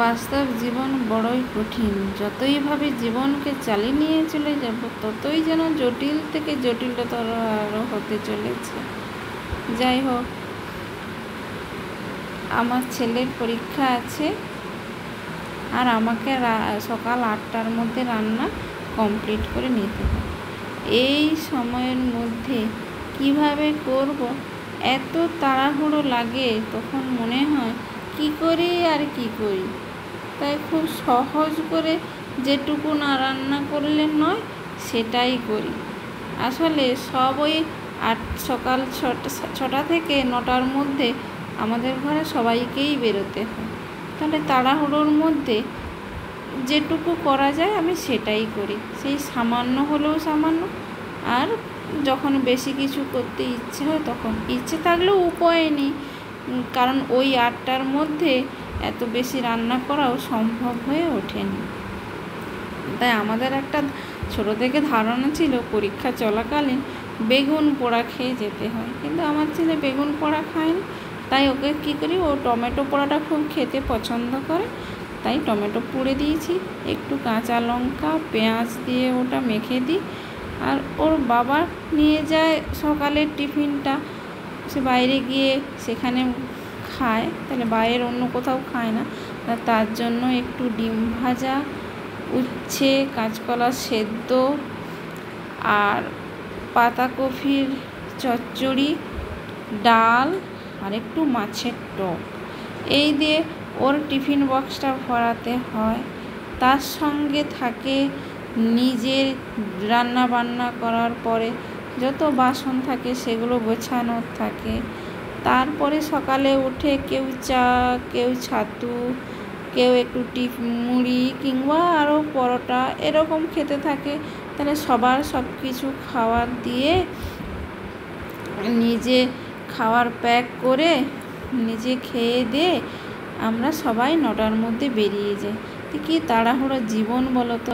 বাস্তব জীবন বড়ই কঠিন। যতই ভাবে জীবনকে চালিয়ে নিয়ে চলে যাব, ততই যেন জটিল থেকে জটিলতর আরও হতে চলেছে। যাই হোক, আমার ছেলের পরীক্ষা আছে, আর আমাকে সকাল 8টার মধ্যে রান্না কমপ্লিট করে নিতে হবে। এই সময়ের মধ্যে কিভাবে করব, এত তাড়াহুড়ো লাগে। তখন মনে হয় কি করি আর কি করি। তাই খুব সহজ করে যেটুকু না রান্না করলে নয় সেটাই করি। আসলে সব ওই সকাল 6টা থেকে 9টার মধ্যে আমাদের ঘরে সবাইকেই বেরোতে হয়। তাহলে তাড়াহুড়োর মধ্যে যেটুকু করা যায় আমি সেটাই করি। সেই সামান্য হলেও সামান্য। আর যখন বেশি কিছু করতে ইচ্ছে হয়, তখন ইচ্ছে থাকলেও উপায় নেই, কারণ ওই 8টার মধ্যে এত বেশি রান্না করাও সম্ভব হয়ে ওঠেনি। তাই আমাদের একটা ছোটো থেকে ধারণা ছিল পরীক্ষা চলাকালীন বেগুন পোড়া খেয়ে যেতে হয়, কিন্তু আমার ছেলে বেগুন পোড়া খায়নি। তাই ওকে কী করি, ও টমেটো পোড়াটা খুব খেতে পছন্দ করে, তাই টমেটো পুড়ে দিয়েছি। একটু কাঁচা লঙ্কা পেঁয়াজ দিয়ে ওটা মেখে দিই। আর ওর বাবা নিয়ে যায় সকালের টিফিনটা, সে বাইরে গিয়ে সেখানে খায়, তাহলে বাইরের অন্য কোথাও খায় না। তার জন্য একটু ডিম ভাজা, উচ্ছে, কাঁচকলা সেদ্ধ আর পাতাকপির চচ্চড়ি, ডাল আর একটু মাছের টক, এই দিয়ে ওর টিফিন বক্সটা ভরাতে হয়। তার সঙ্গে থাকে নিজের রান্না বান্না করার পরে যত বাসন থাকে সেগুলো গোছানোর থাকে। তারপরে সকালে উঠে কেউ চা, কেউ ছাতু, কেউ একটু মুড়ি কিংবা আরও পরোটা এরকম খেতে থাকে। তাহলে সবার সব কিছু খাবার দিয়ে নিজে খাওয়ার প্যাক করে নিজে খেয়ে দিয়ে আমরা সবাই 9টার মধ্যে বেরিয়ে যাই। কি তাড়াহুড়ো জীবন বলো তো।